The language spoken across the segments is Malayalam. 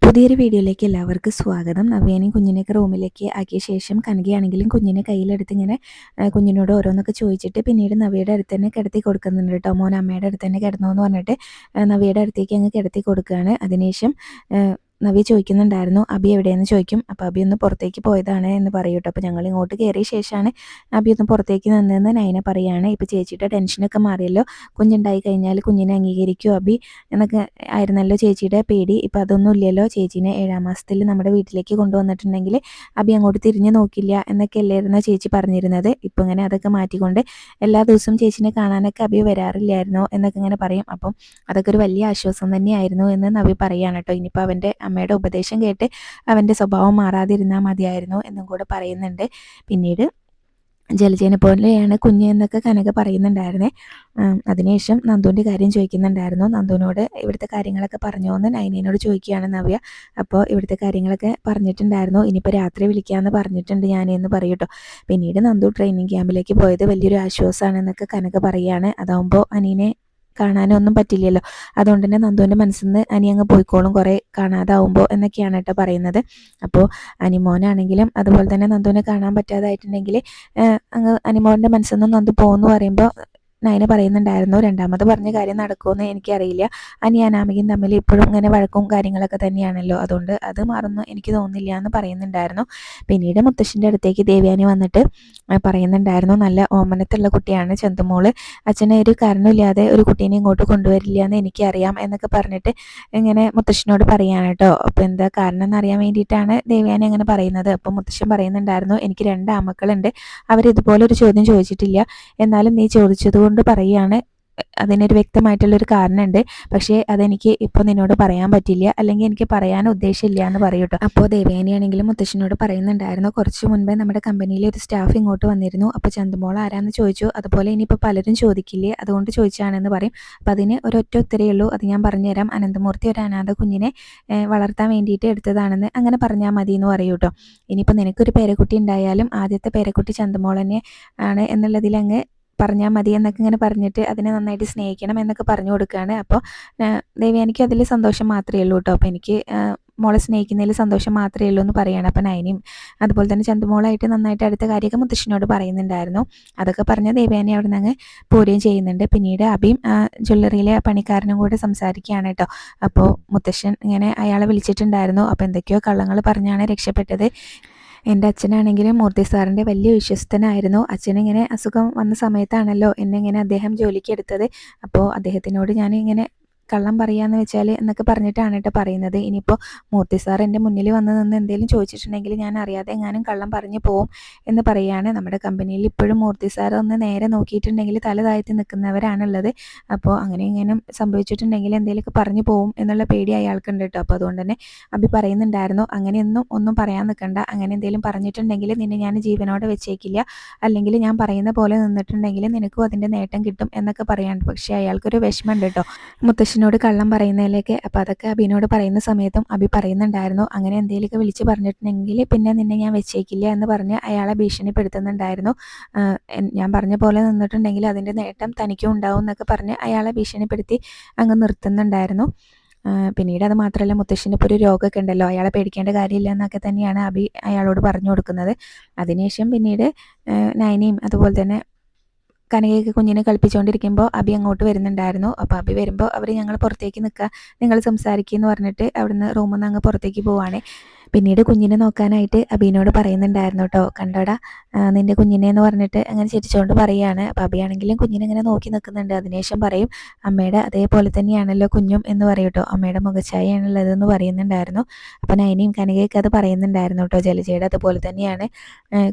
പുതിയൊരു വീഡിയോയിലേക്ക് എല്ലാവർക്കും സ്വാഗതം. നവ്യാനെയും കുഞ്ഞിനെയൊക്കെ റൂമിലേക്ക് ആക്കിയ ശേഷം കനകയാണെങ്കിലും കുഞ്ഞിനെ കയ്യിലെടുത്ത് ഇങ്ങനെ കുഞ്ഞിനോട് ഓരോന്നൊക്കെ ചോദിച്ചിട്ട് പിന്നീട് നവ്യയുടെ അടുത്ത് തന്നെ കിടത്തി കൊടുക്കുന്നുണ്ട് കേട്ടോ. മോൻ അമ്മയുടെ അടുത്ത് തന്നെ കിടന്നു എന്ന് പറഞ്ഞിട്ട് നവ്യയുടെ അടുത്തേക്ക് അങ്ങ് കിടത്തി കൊടുക്കുകയാണ്. അതിനുശേഷം നവ്യ ചോദിക്കുന്നുണ്ടായിരുന്നു അബി എവിടെയെന്ന് ചോദിക്കും. അപ്പോൾ അബി ഒന്ന് പുറത്തേക്ക് പോയതാണ് എന്ന് പറയും കേട്ടോ. അപ്പോൾ ഞങ്ങൾ ഇങ്ങോട്ട് കയറിയ ശേഷമാണ് അബി ഒന്ന് പുറത്തേക്ക് നിന്നതെന്ന് നയന പറയുകയാണ്. ഇപ്പോൾ ചേച്ചിയുടെ ടെൻഷനൊക്കെ മാറിയല്ലോ, കുഞ്ഞുണ്ടായി കഴിഞ്ഞാൽ കുഞ്ഞിനെ അംഗീകരിക്കുമോ അബി എന്നൊക്കെ ആയിരുന്നല്ലോ ചേച്ചിയുടെ പേടി. ഇപ്പോൾ അതൊന്നും ഇല്ലല്ലോ, ചേച്ചീനെ 7ാം മാസത്തിൽ നമ്മുടെ വീട്ടിലേക്ക് കൊണ്ടുവന്നിട്ടുണ്ടെങ്കിൽ അബി അങ്ങോട്ട് തിരിഞ്ഞു നോക്കില്ല എന്നൊക്കെ അല്ലായിരുന്നോ ചേച്ചി പറഞ്ഞിരുന്നത്. ഇപ്പോൾ ഇങ്ങനെ അതൊക്കെ മാറ്റിക്കൊണ്ട് എല്ലാ ദിവസവും ചേച്ചിനെ കാണാനൊക്കെ അബി വരാറില്ലായിരുന്നോ എന്നൊക്കെ ഇങ്ങനെ പറയും. അപ്പം അതൊക്കെ ഒരു വലിയ ആശ്വാസം തന്നെയായിരുന്നു എന്ന് നവി പറയുകയാണ് കേട്ടോ. ഇനിയിപ്പോൾ അവൻ്റെ അമ്മയുടെ ഉപദേശം കേട്ട് അവൻ്റെ സ്വഭാവം മാറാതിരുന്നാൽ മതിയായിരുന്നു എന്നും കൂടെ പറയുന്നുണ്ട്. പിന്നീട് ജലജേനെ പോലെയാണ് കുഞ്ഞ് എന്നൊക്കെ കനക പറയുന്നുണ്ടായിരുന്നേ. അതിനുശേഷം നന്ദുവിൻ്റെ കാര്യം ചോദിക്കുന്നുണ്ടായിരുന്നു. നന്ദുവിനോട് ഇവിടുത്തെ കാര്യങ്ങളൊക്കെ പറഞ്ഞോ എന്ന് നൈനയോട് ചോദിക്കുകയാണ് നവ്യ. അപ്പോൾ ഇവിടുത്തെ കാര്യങ്ങളൊക്കെ പറഞ്ഞിട്ടുണ്ടായിരുന്നു, ഇനിയിപ്പോൾ രാത്രി വിളിക്കാമെന്ന് പറഞ്ഞിട്ടുണ്ട് ഞാനെന്ന് പറയും കേട്ടോ. പിന്നീട് നന്ദു ട്രെയിനിങ് ക്യാമ്പിലേക്ക് പോയത് വലിയൊരു ആശ്വാസമാണെന്നൊക്കെ കനക പറയുകയാണ്. അതാവുമ്പോൾ അനീനെ കാണാനൊന്നും പറ്റില്ലല്ലോ, അതുകൊണ്ട് തന്നെ നന്ദുവിൻ്റെ മനസ്സിൽ നിന്ന് അനി അങ്ങ് പോയിക്കോളും കുറേ കാണാതാവുമ്പോൾ എന്നൊക്കെയാണ് കേട്ടോ പറയുന്നത്. അപ്പോൾ അനിമോനാണെങ്കിലും അതുപോലെ തന്നെ നന്ദുവിനെ കാണാൻ പറ്റാതായിട്ടുണ്ടെങ്കിൽ അങ്ങ് അനിമോൻ്റെ മനസ്സിൽ നിന്ന് നന്ദു പോകുമെന്ന് പറയുമ്പോൾ നയന പറയുന്നുണ്ടായിരുന്നു രണ്ടാമത് പറഞ്ഞ കാര്യം നടക്കുമെന്ന് എനിക്കറിയില്ല, അനി അനാമികയും തമ്മിൽ ഇപ്പോഴും ഇങ്ങനെ വഴക്കും കാര്യങ്ങളൊക്കെ തന്നെയാണല്ലോ, അതുകൊണ്ട് അത് മാറുന്നു എനിക്ക് തോന്നുന്നില്ല എന്ന് പറയുന്നുണ്ടായിരുന്നു. പിന്നീട് മുത്തശ്ശൻ്റെ അടുത്തേക്ക് ദേവയാനി വന്നിട്ട് പറയുന്നുണ്ടായിരുന്നു നല്ല ഓമനത്തുള്ള കുട്ടിയാണ് ചന്തുമോള്, അച്ഛനെ ഒരു കാരണമില്ലാതെ ഒരു കുട്ടീനെ ഇങ്ങോട്ട് കൊണ്ടുവരില്ല എന്ന് എനിക്കറിയാം എന്നൊക്കെ പറഞ്ഞിട്ട് ഇങ്ങനെ മുത്തശ്ശനോട് പറയാണ് കേട്ടോ. അപ്പോൾ എന്താ കാരണം എന്നറിയാൻ വേണ്ടിയിട്ടാണ് ദേവയാനി അങ്ങനെ പറയുന്നത്. അപ്പോൾ മുത്തശ്ശൻ പറയുന്നുണ്ടായിരുന്നു എനിക്ക് 2 ആമക്കളുണ്ട്, അവരിതുപോലെ ഒരു ചോദ്യം ചോദിച്ചിട്ടില്ല, എന്നാലും നീ ചോദിച്ചത് കൊണ്ട് പറയുകയാണ്, അതിനൊരു വ്യക്തമായിട്ടുള്ളൊരു കാരണമുണ്ട്, പക്ഷേ അതെനിക്ക് ഇപ്പോൾ നിന്നോട് പറയാൻ പറ്റില്ല, അല്ലെങ്കിൽ എനിക്ക് പറയാൻ ഉദ്ദേശമില്ല എന്ന് പറയും കേട്ടോ. അപ്പോൾ ദേവയാനിയാണെങ്കിലും മുത്തശ്ശനോട് പറയുന്നുണ്ടായിരുന്നു കുറച്ച് മുൻപേ നമ്മുടെ കമ്പനിയിലെ ഒരു സ്റ്റാഫ് ഇങ്ങോട്ട് വന്നിരുന്നു, അപ്പോൾ ചന്തുമോൾ ആരാന്ന് ചോദിച്ചു, അതുപോലെ ഇനിയിപ്പോൾ പലരും ചോദിക്കില്ലേ അതുകൊണ്ട് ചോദിച്ചാണെന്ന് പറയും. അപ്പോൾ അതിന് ഒരൊറ്റ ഉത്തരേ ഉള്ളൂ, അത് ഞാൻ പറഞ്ഞുതരാം, അനന്തമൂർത്തി ഒരു അനാഥ കുഞ്ഞിനെ വളർത്താൻ വേണ്ടിയിട്ട് എടുത്തതാണെന്ന് അങ്ങനെ പറഞ്ഞാൽ മതി എന്ന് പറയൂ കേട്ടോ. ഇനിയിപ്പോൾ നിനക്കൊരു പേരക്കുട്ടി ഉണ്ടായാലും ആദ്യത്തെ പേരക്കുട്ടി ചന്തുമോൾ തന്നെ ആണ് എന്നുള്ളതിൽ അങ്ങ് പറഞ്ഞാൽ മതി എന്നൊക്കെ ഇങ്ങനെ പറഞ്ഞിട്ട് അതിനെ നന്നായിട്ട് സ്നേഹിക്കണം എന്നൊക്കെ പറഞ്ഞു കൊടുക്കുകയാണ്. അപ്പോൾ ദേവയാനിക്ക് അതിൽ സന്തോഷം മാത്രമേ ഉള്ളൂ കേട്ടോ. അപ്പോൾ എനിക്ക് മോളെ സ്നേഹിക്കുന്നതിൽ സന്തോഷം മാത്രമേ ഉള്ളൂ എന്ന് പറയുകയാണ്. അപ്പോൾ നയനയും അതുപോലെ തന്നെ ചന്തുമോളായിട്ട് നന്നായിട്ട് അടുത്ത കാര്യമൊക്കെ മുത്തശ്ശനോട് പറയുന്നുണ്ടായിരുന്നു. അതൊക്കെ പറഞ്ഞ് ദേവയാനി അവിടെ നിന്ന് അങ്ങ് പോരുകയും ചെയ്യുന്നുണ്ട്. പിന്നീട് അബിയും ജ്വല്ലറിയിലെ പണിക്കാരനും കൂടെ സംസാരിക്കുകയാണ് കേട്ടോ. അപ്പോൾ മുത്തശ്ശൻ ഇങ്ങനെ അയാളെ വിളിച്ചിട്ടുണ്ടായിരുന്നു. അപ്പോൾ എന്തൊക്കെയോ കള്ളങ്ങൾ പറഞ്ഞാണ് രക്ഷപ്പെട്ടത്. എൻ്റെ അച്ഛനാണെങ്കിലും മൂർത്തി സാറിൻ്റെ വലിയ വിശ്വസ്തനായിരുന്നു. അച്ഛനിങ്ങനെ അസുഖം വന്ന സമയത്താണല്ലോ എന്നെ ഇങ്ങനെ അദ്ദേഹം ജോലിക്ക് എടുത്തത്. അപ്പോൾ അദ്ദേഹത്തിനോട് ഞാൻ ഇങ്ങനെ കള്ളം പറയാന്ന് വെച്ചാൽ എന്നൊക്കെ പറഞ്ഞിട്ടാണ് കേട്ടോ പറയുന്നത്. ഇനിയിപ്പോൾ മൂർത്തി സാർ എൻ്റെ മുന്നിൽ വന്ന് നിന്ന് എന്തെങ്കിലും ചോദിച്ചിട്ടുണ്ടെങ്കിൽ ഞാൻ അറിയാതെ എങ്ങാനും കള്ളം പറഞ്ഞു പോവും എന്ന് പറയുകയാണ്. നമ്മുടെ കമ്പനിയിൽ ഇപ്പോഴും മൂർത്തി സാർ ഒന്ന് നേരെ നോക്കിയിട്ടുണ്ടെങ്കിൽ തല താഴ്ത്തി നിൽക്കുന്നവരാണുള്ളത്. അപ്പോൾ അങ്ങനെ ഇങ്ങനെ സംഭവിച്ചിട്ടുണ്ടെങ്കിൽ എന്തെങ്കിലുമൊക്കെ പറഞ്ഞു പോവും എന്നുള്ള പേടി അയാൾക്കുണ്ട് കേട്ടോ. അപ്പോൾ അതുകൊണ്ട് തന്നെ അബി പറയുന്നുണ്ടായിരുന്നു ഒന്നും പറയാൻ നിൽക്കണ്ട, അങ്ങനെ എന്തെങ്കിലും പറഞ്ഞിട്ടുണ്ടെങ്കിൽ നിന്നെ ഞാൻ ജീവനോടെ വെച്ചേക്കില്ല, അല്ലെങ്കിൽ ഞാൻ പറയുന്ന പോലെ നിന്നിട്ടുണ്ടെങ്കിൽ നിനക്കും അതിൻ്റെ നേട്ടം കിട്ടും എന്നൊക്കെ പറയാണ്ട്. പക്ഷേ അയാൾക്കൊരു വിഷമമുണ്ട് കേട്ടോ മുത്തശ്ശനോട് കള്ളം പറയുന്നതിലേക്ക്. അപ്പോൾ അതൊക്കെ അബിനോട് പറയുന്ന സമയത്തും അബി പറയുന്നുണ്ടായിരുന്നു അങ്ങനെ എന്തെങ്കിലുമൊക്കെ വിളിച്ച് പറഞ്ഞിട്ടുണ്ടെങ്കിൽ പിന്നെ നിന്നെ ഞാൻ വെച്ചേക്കില്ല എന്ന് പറഞ്ഞ് അയാളെ ഭീഷണിപ്പെടുത്തുന്നുണ്ടായിരുന്നു. ഞാൻ പറഞ്ഞ പോലെ നിന്നിട്ടുണ്ടെങ്കിൽ അതിൻ്റെ നേട്ടം തനിക്കും ഉണ്ടാവും എന്നൊക്കെ പറഞ്ഞ് അയാളെ ഭീഷണിപ്പെടുത്തി അങ്ങ് നിർത്തുന്നുണ്ടായിരുന്നു. പിന്നീട് അത് മാത്രമല്ല മുത്തശ്ശന് ഇപ്പോൾ ഒരു രോഗമൊക്കെ ഉണ്ടല്ലോ, അയാളെ പേടിക്കേണ്ട കാര്യമില്ല എന്നൊക്കെ തന്നെയാണ് അബി അയാളോട് പറഞ്ഞു കൊടുക്കുന്നത്. അതിനുശേഷം പിന്നീട് നയനയും അതുപോലെ തന്നെ കനകയൊക്കെ കുഞ്ഞിനെ കളിപ്പിച്ചുകൊണ്ടിരിക്കുമ്പോൾ അബി അങ്ങോട്ട് വരുന്നുണ്ടായിരുന്നു. അപ്പോൾ അബി വരുമ്പോൾ അവർ ഞങ്ങൾ പുറത്തേക്ക് നിൽക്കുക, നിങ്ങൾ സംസാരിക്കുക പറഞ്ഞിട്ട് അവിടുന്ന് റൂമിൽ നിന്ന് അങ്ങ് പുറത്തേക്ക് പോവാണ്. പിന്നീട് കുഞ്ഞിനെ നോക്കാനായിട്ട് അബീനോട് പറയുന്നുണ്ടായിരുന്നു കേട്ടോ, കണ്ടോടാ നിൻ്റെ കുഞ്ഞിനെ എന്ന് പറഞ്ഞിട്ട് അങ്ങനെ ചിരിച്ചുകൊണ്ട് പറയുകയാണ്. അപ്പോൾ അബിയാണെങ്കിലും കുഞ്ഞിനെ ഇങ്ങനെ നോക്കി നിൽക്കുന്നുണ്ട്. അതിനുശേഷം പറയും അമ്മയുടെ അതേപോലെ തന്നെയാണല്ലോ കുഞ്ഞും എന്ന് പറയും കേട്ടോ, അമ്മയുടെ മുഖഛായയാണുള്ളതെന്ന് പറയുന്നുണ്ടായിരുന്നു. അപ്പോൾ നയനയും കനകയൊക്കെ അത് പറയുന്നുണ്ടായിരുന്നു കേട്ടോ, ജലജയുടെ അതുപോലെ തന്നെയാണ്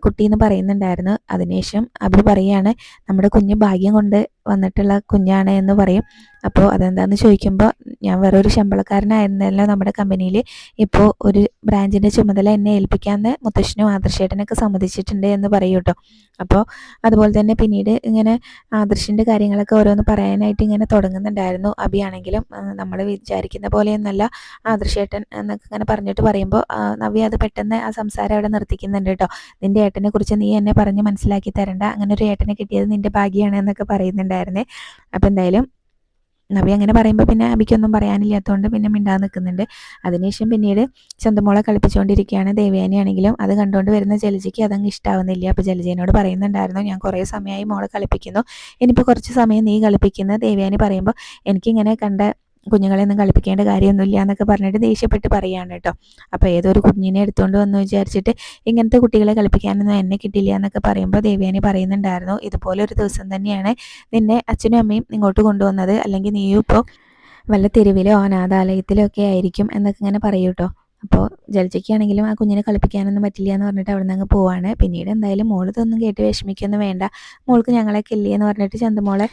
കുട്ടി എന്ന് പറയുന്നുണ്ടായിരുന്നു. അതിനുശേഷം അബി പറയുകയാണ് നമ്മുടെ കുഞ്ഞ് ഭാഗ്യം കൊണ്ട് വന്നിട്ടുള്ള കുഞ്ഞാണ് എന്ന് പറയും. അപ്പോൾ അതെന്താണെന്ന് ചോദിക്കുമ്പോൾ ഞാൻ വേറൊരു ശമ്പളക്കാരനായിരുന്നല്ലോ നമ്മുടെ കമ്പനിയിൽ, ഇപ്പോൾ ഒരു ബ്രാഞ്ചിൻ്റെ ചുമതല എന്നെ ഏൽപ്പിക്കാമെന്ന് മുത്തശ്ശനും ആദർശേട്ടനൊക്കെ സമ്മതിച്ചിട്ടുണ്ട് എന്ന് പറയും കേട്ടോ. അപ്പോൾ അതുപോലെ തന്നെ പിന്നീട് ഇങ്ങനെ ആദർശിൻ്റെ കാര്യങ്ങളൊക്കെ ഓരോന്ന് പറയാനായിട്ട് ഇങ്ങനെ തുടങ്ങുന്നുണ്ടായിരുന്നു. അബിയാണെങ്കിലും നമ്മൾ വിചാരിക്കുന്ന പോലെയൊന്നല്ല ആദർശേട്ടൻ എന്നൊക്കെ ഇങ്ങനെ പറഞ്ഞിട്ട് പറയുമ്പോൾ നവ്യ അത് പെട്ടെന്ന് ആ സംസാരം അവിടെ നിർത്തിക്കുന്നുണ്ട് കേട്ടോ. നിൻ്റെ ഏട്ടനെ കുറിച്ച് നീ എന്നെ പറഞ്ഞ് മനസ്സിലാക്കി തരണ്ട, അങ്ങനെ ഒരു ഏട്ടനെ കിട്ടിയത് നിൻ്റെ ഭാഗ്യമാണ് എന്നൊക്കെ പറയുന്നുണ്ടായിരുന്നേ. അപ്പോൾ എന്തായാലും നവ്യ അങ്ങനെ പറയുമ്പോൾ പിന്നെ അബിക്കൊന്നും പറയാനില്ലാത്തതുകൊണ്ട് പിന്നെ മിണ്ടാതെ നിൽക്കുന്നുണ്ട്. അതിനുശേഷം പിന്നീട് ചന്തുമോളെ കളിപ്പിച്ചുകൊണ്ടിരിക്കുകയാണ്. ദേവയാനിയാണെങ്കിലും അത് കണ്ടുകൊണ്ട് വരുന്ന ജലജയ്ക്ക് അതങ്ങ് ഇഷ്ടാവുന്നില്ല. അപ്പോൾ ജലജേനോട് പറയുന്നുണ്ടായിരുന്നു, ഞാൻ കുറേ സമയമായി മോളെ കളിപ്പിക്കുന്നു, ഇനിയിപ്പോൾ കുറച്ച് സമയം നീ കളിപ്പിക്കുന്നത്. ദേവയാനി പറയുമ്പോൾ എനിക്കിങ്ങനെ കണ്ട കുഞ്ഞുങ്ങളെയൊന്നും കളിപ്പിക്കേണ്ട കാര്യമൊന്നുമില്ല എന്നൊക്കെ പറഞ്ഞിട്ട് ദേഷ്യപ്പെട്ട് പറയുകയാണ് കേട്ടോ. അപ്പോൾ ഏതൊരു കുഞ്ഞിനെ എടുത്തുകൊണ്ട് വന്നു വിചാരിച്ചിട്ട് ഇങ്ങനത്തെ കുട്ടികളെ കളിപ്പിക്കാനൊന്നും എന്നെ കിട്ടില്ല എന്നൊക്കെ പറയുമ്പോൾ ദേവയാനി പറയുന്നുണ്ടായിരുന്നു, ഇതുപോലെ ഒരു ദിവസം തന്നെയാണ് നിന്നെ അച്ഛനും അമ്മയും ഇങ്ങോട്ട് കൊണ്ടുവന്നത്, അല്ലെങ്കിൽ നീയും ഇപ്പോൾ വല്ല തെരുവിലോ അനാഥാലയത്തിലോ ഒക്കെ ആയിരിക്കും എന്നൊക്കെ ഇങ്ങനെ പറയൂ കേട്ടോ. അപ്പോൾ ജലജയ്ക്കാണെങ്കിലും ആ കുഞ്ഞിനെ കളിപ്പിക്കാനൊന്നും പറ്റില്ല എന്ന് പറഞ്ഞിട്ട് അവിടെ നിന്ന് അങ്ങ് പോവാണ്. പിന്നീട് എന്തായാലും മോൾ ഇതൊന്നും കേട്ട് വിഷമിക്കൊന്നും വേണ്ട, മോൾക്ക് ഞങ്ങളൊക്കെ ഇല്ലേ എന്ന് പറഞ്ഞിട്ട് ചന്തുമോളെ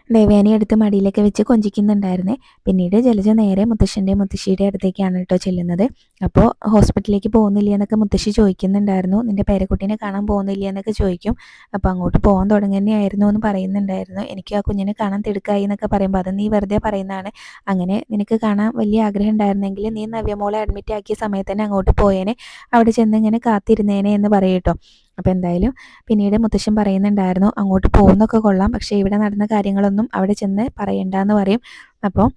ദേവയാനി എടുത്ത് മടിയിലൊക്കെ വെച്ച് കൊഞ്ചിക്കുന്നുണ്ടായിരുന്നേ. പിന്നീട് ജലജ നേരെ മുത്തശ്ശൻ്റെ മുത്തശ്ശിയുടെ അടുത്തേക്കാണ് കേട്ടോ ചെല്ലുന്നത്. അപ്പോൾ ഹോസ്പിറ്റലിലേക്ക് പോകുന്നില്ല എന്നൊക്കെ മുത്തശ്ശി ചോദിക്കുന്നുണ്ടായിരുന്നു. നിൻ്റെ പേരക്കുട്ടീനെ കാണാൻ പോകുന്നില്ല എന്നൊക്കെ ചോദിക്കും. അപ്പോൾ അങ്ങോട്ട് പോകാൻ തുടങ്ങുന്നതായിരുന്നു എന്ന് പറയുന്നുണ്ടായിരുന്നു. എനിക്ക് ആ കുഞ്ഞിനെ കാണാൻ തിടുക്കായി എന്നൊക്കെ പറയുമ്പോൾ അത് നീ വെറുതെ പറയുന്നതാണ്. അങ്ങനെ നിനക്ക് കാണാൻ വലിയ ആഗ്രഹം ഉണ്ടായിരുന്നെങ്കിൽ നീ നവ്യമോളെ അഡ്മിറ്റ് ആക്കിയ സമയത്ത് തന്നെ അങ്ങോട്ട് പോയേനെ, അവിടെ ചെന്ന് ഇങ്ങനെ കാത്തിരുന്നേനെ എന്ന് പറയൂട്ടോ. അപ്പോൾ എന്തായാലും പിന്നീട് മുത്തശ്ശൻ പറയുന്നുണ്ടായിരുന്നു, അങ്ങോട്ട് പോകുന്നൊക്കെ കൊള്ളാം, പക്ഷേ ഇവിടെ നടന്ന കാര്യങ്ങളൊന്നും അവിടെ ചെന്ന് പറയണ്ടെന്ന് പറയും. അപ്പോൾ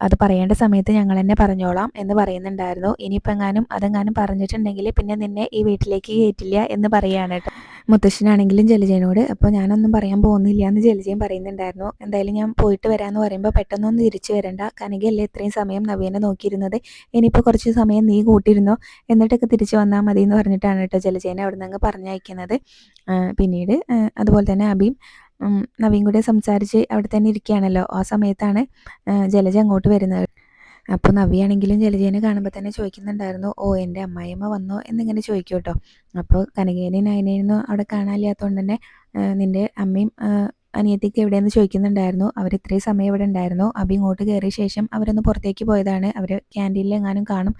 അത് പറയേണ്ട സമയത്ത് ഞങ്ങൾ തന്നെ പറഞ്ഞോളാം എന്ന് പറയുന്നുണ്ടായിരുന്നു. ഇനിയിപ്പോൾ അതെങ്ങാനും പറഞ്ഞിട്ടുണ്ടെങ്കിൽ പിന്നെ നിന്നെ ഈ വീട്ടിലേക്ക് കയറ്റില്ല എന്ന് പറയുകയാണ് കേട്ടോ മുത്തശ്ശനാണെങ്കിലും ജലജേനോട്. അപ്പോൾ ഞാനൊന്നും പറയാൻ പോകുന്നില്ല എന്ന് ജലജയും പറയുന്നുണ്ടായിരുന്നു. എന്തായാലും ഞാൻ പോയിട്ട് വരാമെന്ന് പറയുമ്പോൾ പെട്ടെന്നൊന്നും തിരിച്ചു വരണ്ട, കനകയല്ലേ ഇത്രയും സമയം നവ്യനെ നോക്കിയിരുന്നത്, ഇനിയിപ്പോൾ കുറച്ച് സമയം നീ കൂട്ടിയിരുന്നോ, എന്നിട്ടൊക്കെ തിരിച്ചു വന്നാൽ മതി എന്ന് പറഞ്ഞിട്ടാണ് കേട്ടോ ജലജേനെ അവിടെ നിന്ന് പറഞ്ഞയക്കുന്നത്. പിന്നീട് അതുപോലെ തന്നെ അബിയും നവീൻ കൂടെ സംസാരിച്ച് അവിടെ തന്നെ ഇരിക്കുകയാണല്ലോ. ആ സമയത്താണ് ജലജ അങ്ങോട്ട് വരുന്നത്. അപ്പോൾ നവ്യാണെങ്കിലും ജലജേനെ കാണുമ്പോൾ തന്നെ ചോദിക്കുന്നുണ്ടായിരുന്നു, ഓ എൻ്റെ അമ്മായിയമ്മ വന്നോ എന്നിങ്ങനെ ചോദിക്കും കേട്ടോ. അപ്പോൾ കനകേനെയും നയനേനൊന്നും അവിടെ കാണാനില്ലാത്തതുകൊണ്ട് തന്നെ നിൻ്റെ അമ്മയും അനിയത്തിക്ക് എവിടെയെന്ന് ചോദിക്കുന്നുണ്ടായിരുന്നു. അവർ ഇത്രയും സമയം ഇവിടെ ഉണ്ടായിരുന്നു, അബി ഇങ്ങോട്ട് കയറിയ ശേഷം അവരൊന്ന് പുറത്തേക്ക് പോയതാണ്, അവർ ക്യാൻറ്റീനിൽ എങ്ങാനും കാണും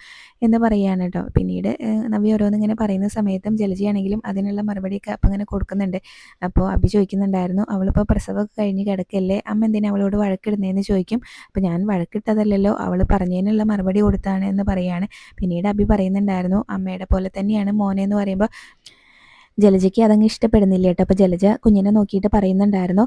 എന്ന് പറയുകയാണ് കേട്ടോ. പിന്നീട് നവ്യ ഓരോന്നിങ്ങനെ പറയുന്ന സമയത്തും ജലജയാണെങ്കിലും അതിനുള്ള മറുപടിയൊക്കെ അപ്പം ഇങ്ങനെ കൊടുക്കുന്നുണ്ട്. അപ്പോൾ അബി ചോദിക്കുന്നുണ്ടായിരുന്നു, അവളിപ്പോൾ പ്രസവമൊക്കെ കഴിഞ്ഞ് കിടക്കല്ലേ, അമ്മ എന്തിനാ അവളോട് വഴക്കിടുന്നതെന്ന് ചോദിക്കും. അപ്പോൾ ഞാൻ വഴക്കിട്ടതല്ലല്ലോ, അവൾ പറഞ്ഞതിനുള്ള മറുപടി കൊടുത്താണ് എന്ന് പറയുകയാണ്. പിന്നീട് അബി പറയുന്നുണ്ടായിരുന്നു, അമ്മയുടെ പോലെ തന്നെയാണ് മോനെ എന്ന് പറയുമ്പോൾ ജലജയ്ക്ക് അതങ്ങ് ഇഷ്ടപ്പെടുന്നില്ല കേട്ടോ. അപ്പോൾ ജലജ കുഞ്ഞിനെ നോക്കിയിട്ട് പറയുന്നുണ്ടായിരുന്നു,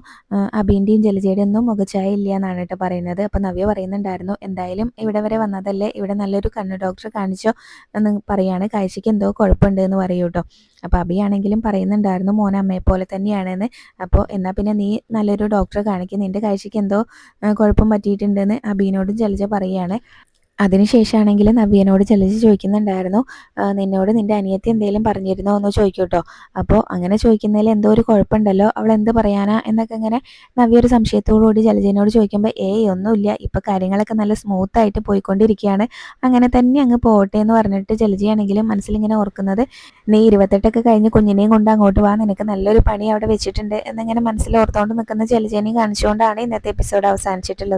അബീൻ്റെയും ജലജയുടെ ഒന്നും മുഖച്ഛായ ഇല്ല എന്നാണ് കേട്ടോ പറയുന്നത്. അപ്പോൾ നവ്യ പറയുന്നുണ്ടായിരുന്നു, എന്തായാലും ഇവിടെ വരെ വന്നതല്ലേ, ഇവിടെ നല്ലൊരു കണ്ണ് ഡോക്ടറെ കാണിച്ചോ എന്ന് പറയാണ്, കാഴ്ചയ്ക്ക് എന്തോ കുഴപ്പമുണ്ട് എന്ന് പറയൂ കേട്ടോ. അപ്പോൾ അബിയാണെങ്കിലും പറയുന്നുണ്ടായിരുന്നു, മോൻ അമ്മയെ പോലെ തന്നെയാണെന്ന്. അപ്പോൾ എന്നാൽ പിന്നെ നീ നല്ലൊരു ഡോക്ടറെ കാണിക്കും, നിൻ്റെ കാഴ്ചയ്ക്ക് എന്തോ കുഴപ്പം പറ്റിയിട്ടുണ്ടെന്ന് അബീനോടും ജലജ പറയുകയാണ്. അതിനുശേഷമാണെങ്കിൽ നവ്യനോട് ജലജ ചോദിക്കുന്നുണ്ടായിരുന്നു, നിന്നോട് നിൻ്റെ അനിയത്തി എന്തെങ്കിലും പറഞ്ഞിരുന്നോ എന്ന് ചോദിക്കും കേട്ടോ. അപ്പോൾ അങ്ങനെ ചോദിക്കുന്നതിൽ എന്തോ ഒരു കുഴപ്പമുണ്ടല്ലോ, അവൾ എന്ത് പറയാനാ എന്നൊക്കെ ഇങ്ങനെ നവ്യ ഒരു സംശയത്തോടുകൂടി ജലജനോട് ചോദിക്കുമ്പോൾ ഒന്നുമില്ല, ഇപ്പോൾ കാര്യങ്ങളൊക്കെ നല്ല സ്മൂത്തായിട്ട് പോയിക്കൊണ്ടിരിക്കുകയാണ്, അങ്ങനെ തന്നെ അങ്ങ് പോകട്ടെ എന്ന് പറഞ്ഞിട്ട് ജലജയാണെങ്കിലും മനസ്സിലിങ്ങനെ ഓർക്കുന്നത്, നീ 28 കഴിഞ്ഞ് കുഞ്ഞിനെയും കൊണ്ട് അങ്ങോട്ട് വാ, നിനക്ക് നല്ലൊരു പണി അവിടെ വെച്ചിട്ടുണ്ട് എന്നിങ്ങനെ മനസ്സിൽ ഓർത്തുകൊണ്ട് നിൽക്കുന്ന ജലജനെയും കാണിച്ചുകൊണ്ടാണ് ഇന്നത്തെ എപ്പിസോഡ് അവസാനിച്ചിട്ടുള്ളത്.